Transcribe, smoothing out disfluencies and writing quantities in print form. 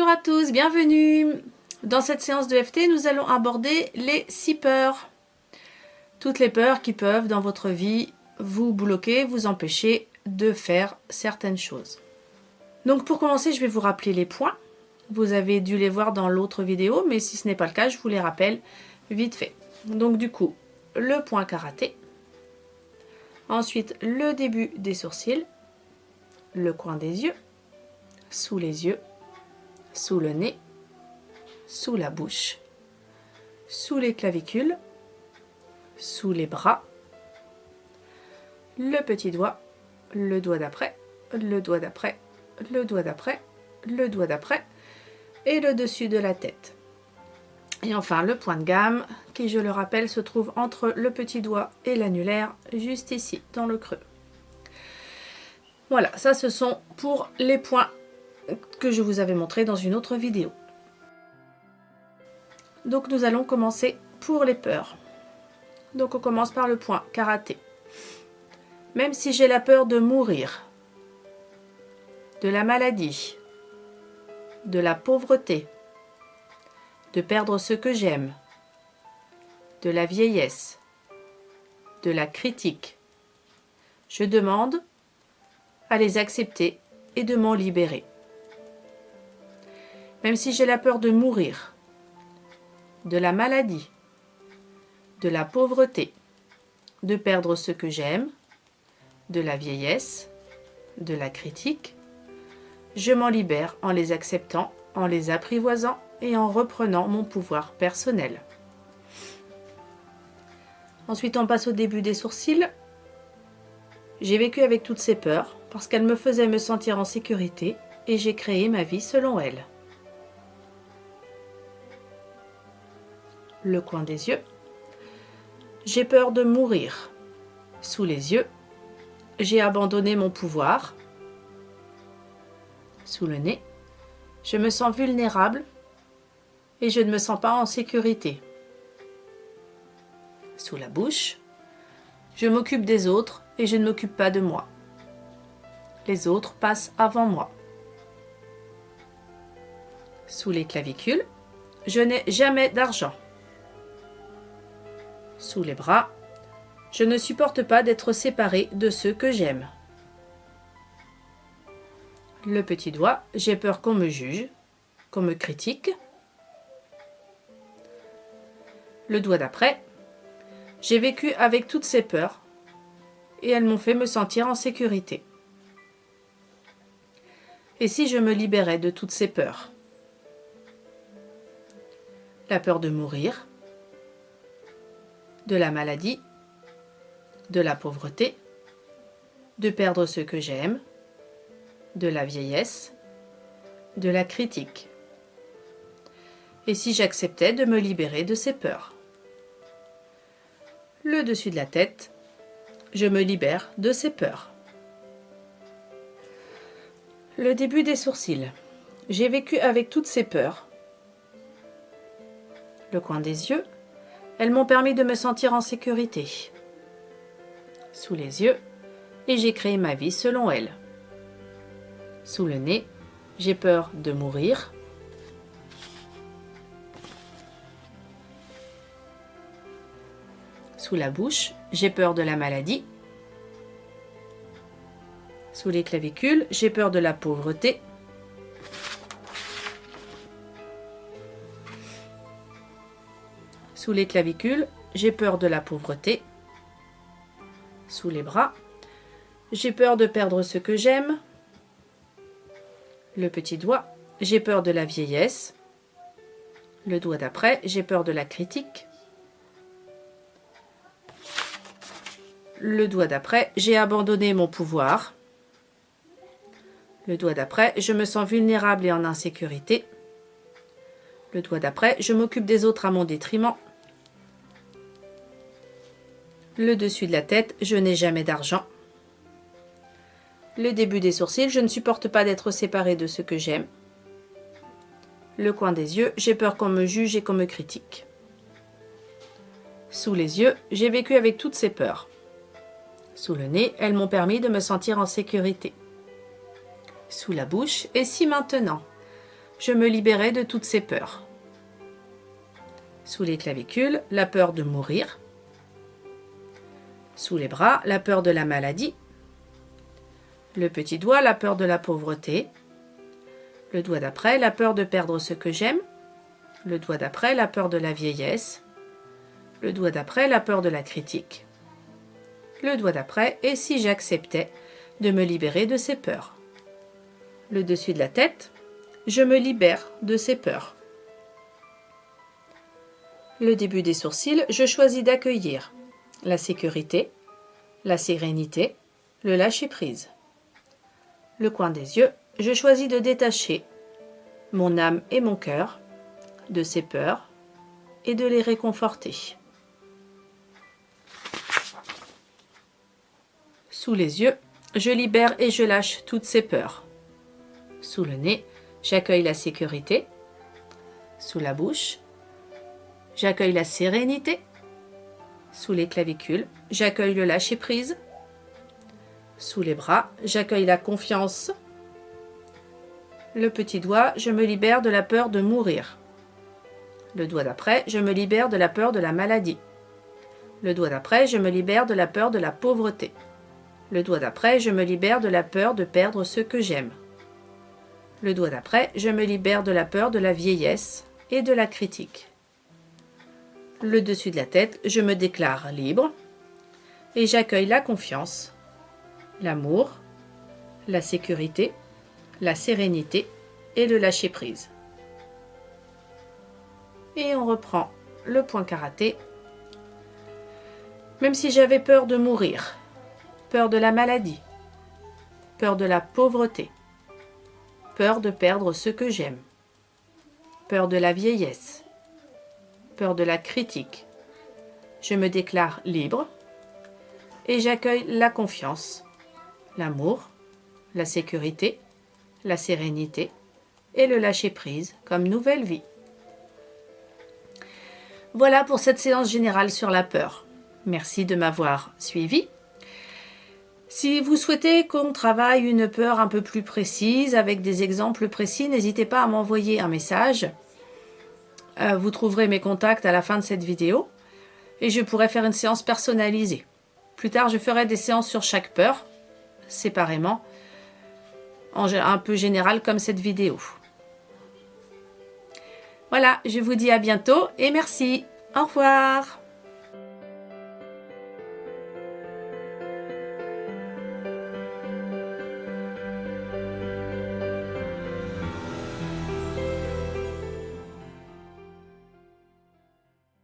Bonjour à tous, bienvenue. Dans cette séance de FT, nous allons aborder les 6 peurs. Toutes les peurs qui peuvent, dans votre vie, vous bloquer, vous empêcher de faire certaines choses. Donc pour commencer, je vais vous rappeler les points. Vous avez dû les voir dans l'autre vidéo, mais si ce n'est pas le cas, je vous les rappelle vite fait. Donc du coup, le point karaté. Ensuite, le début des sourcils, le coin des yeux, sous les yeux, sous le nez, sous la bouche, sous les clavicules, sous les bras, le petit doigt, le doigt d'après, le doigt d'après, le doigt d'après, le doigt d'après et le dessus de la tête. Et enfin le point de gamme qui, je le rappelle, se trouve entre le petit doigt et l'annulaire, juste ici dans le creux. Voilà, ça ce sont pour les points que je vous avais montré dans une autre vidéo. Donc nous allons commencer pour les peurs. Donc on commence par le point karaté. Même si j'ai la peur de mourir, de la maladie, de la pauvreté, de perdre ce que j'aime, de la vieillesse, de la critique, je demande à les accepter et de m'en libérer. Même si j'ai la peur de mourir, de la maladie, de la pauvreté, de perdre ce que j'aime, de la vieillesse, de la critique, je m'en libère en les acceptant, en les apprivoisant et en reprenant mon pouvoir personnel. Ensuite, on passe au début des sourcils. J'ai vécu avec toutes ces peurs parce qu'elles me faisaient me sentir en sécurité et j'ai créé ma vie selon elles. Le coin des yeux. J'ai peur de mourir. Sous les yeux. J'ai abandonné mon pouvoir. Sous le nez. Je me sens vulnérable et je ne me sens pas en sécurité. Sous la bouche. Je m'occupe des autres et je ne m'occupe pas de moi. Les autres passent avant moi. Sous les clavicules. Je n'ai jamais d'argent. Sous les bras, je ne supporte pas d'être séparée de ceux que j'aime. Le petit doigt, j'ai peur qu'on me juge, qu'on me critique. Le doigt d'après, j'ai vécu avec toutes ces peurs et elles m'ont fait me sentir en sécurité. Et si je me libérais de toutes ces peurs? La peur de mourir, de la maladie, de la pauvreté, de perdre ce que j'aime, de la vieillesse, de la critique. Et si j'acceptais de me libérer de ces peurs? Le dessus de la tête, je me libère de ces peurs. Le début des sourcils. J'ai vécu avec toutes ces peurs. Le coin des yeux. Elles m'ont permis de me sentir en sécurité. Sous les yeux, et j'ai créé ma vie selon elles. Sous le nez, j'ai peur de mourir. Sous la bouche, j'ai peur de la maladie. Sous les clavicules, j'ai peur de la pauvreté. Sous les clavicules, j'ai peur de la pauvreté. Sous les bras, j'ai peur de perdre ce que j'aime. Le petit doigt, j'ai peur de la vieillesse. Le doigt d'après, j'ai peur de la critique. Le doigt d'après, j'ai abandonné mon pouvoir. Le doigt d'après, je me sens vulnérable et en insécurité. Le doigt d'après, je m'occupe des autres à mon détriment. Le dessus de la tête, je n'ai jamais d'argent. Le début des sourcils, je ne supporte pas d'être séparée de ce que j'aime. Le coin des yeux, j'ai peur qu'on me juge et qu'on me critique. Sous les yeux, j'ai vécu avec toutes ces peurs. Sous le nez, elles m'ont permis de me sentir en sécurité. Sous la bouche, et si maintenant je me libérais de toutes ces peurs. Sous les clavicules, la peur de mourir. Sous les bras, la peur de la maladie. Le petit doigt, la peur de la pauvreté. Le doigt d'après, la peur de perdre ce que j'aime. Le doigt d'après, la peur de la vieillesse. Le doigt d'après, la peur de la critique. Le doigt d'après, et si j'acceptais de me libérer de ces peurs. Le dessus de la tête, je me libère de ces peurs. Le début des sourcils, je choisis d'accueillir la sécurité, la sérénité, le lâcher-prise. Le coin des yeux, je choisis de détacher mon âme et mon cœur de ces peurs et de les réconforter. Sous les yeux, je libère et je lâche toutes ces peurs. Sous le nez, j'accueille la sécurité. Sous la bouche, j'accueille la sérénité. Sous les clavicules, j'accueille le lâcher-prise. Sous les bras, j'accueille la confiance. Le petit doigt, je me libère de la peur de mourir. Le doigt d'après, je me libère de la peur de la maladie. Le doigt d'après, je me libère de la peur de la pauvreté. Le doigt d'après, je me libère de la peur de perdre ce que j'aime. Le doigt d'après, je me libère de la peur de la vieillesse et de la critique. Le dessus de la tête, je me déclare libre et j'accueille la confiance, l'amour, la sécurité, la sérénité et le lâcher-prise. Et on reprend le point karaté. Même si j'avais peur de mourir, peur de la maladie, peur de la pauvreté, peur de perdre ce que j'aime, peur de la vieillesse, peur de la critique, je me déclare libre et j'accueille la confiance, l'amour, la sécurité, la sérénité et le lâcher-prise comme nouvelle vie. Voilà pour cette séance générale sur la peur. Merci de m'avoir suivi. Si vous souhaitez qu'on travaille une peur un peu plus précise, avec des exemples précis, n'hésitez pas à m'envoyer un message. Vous trouverez mes contacts à la fin de cette vidéo et je pourrai faire une séance personnalisée. Plus tard, je ferai des séances sur chaque peur, séparément, un peu général comme cette vidéo. Voilà, je vous dis à bientôt et merci. Au revoir.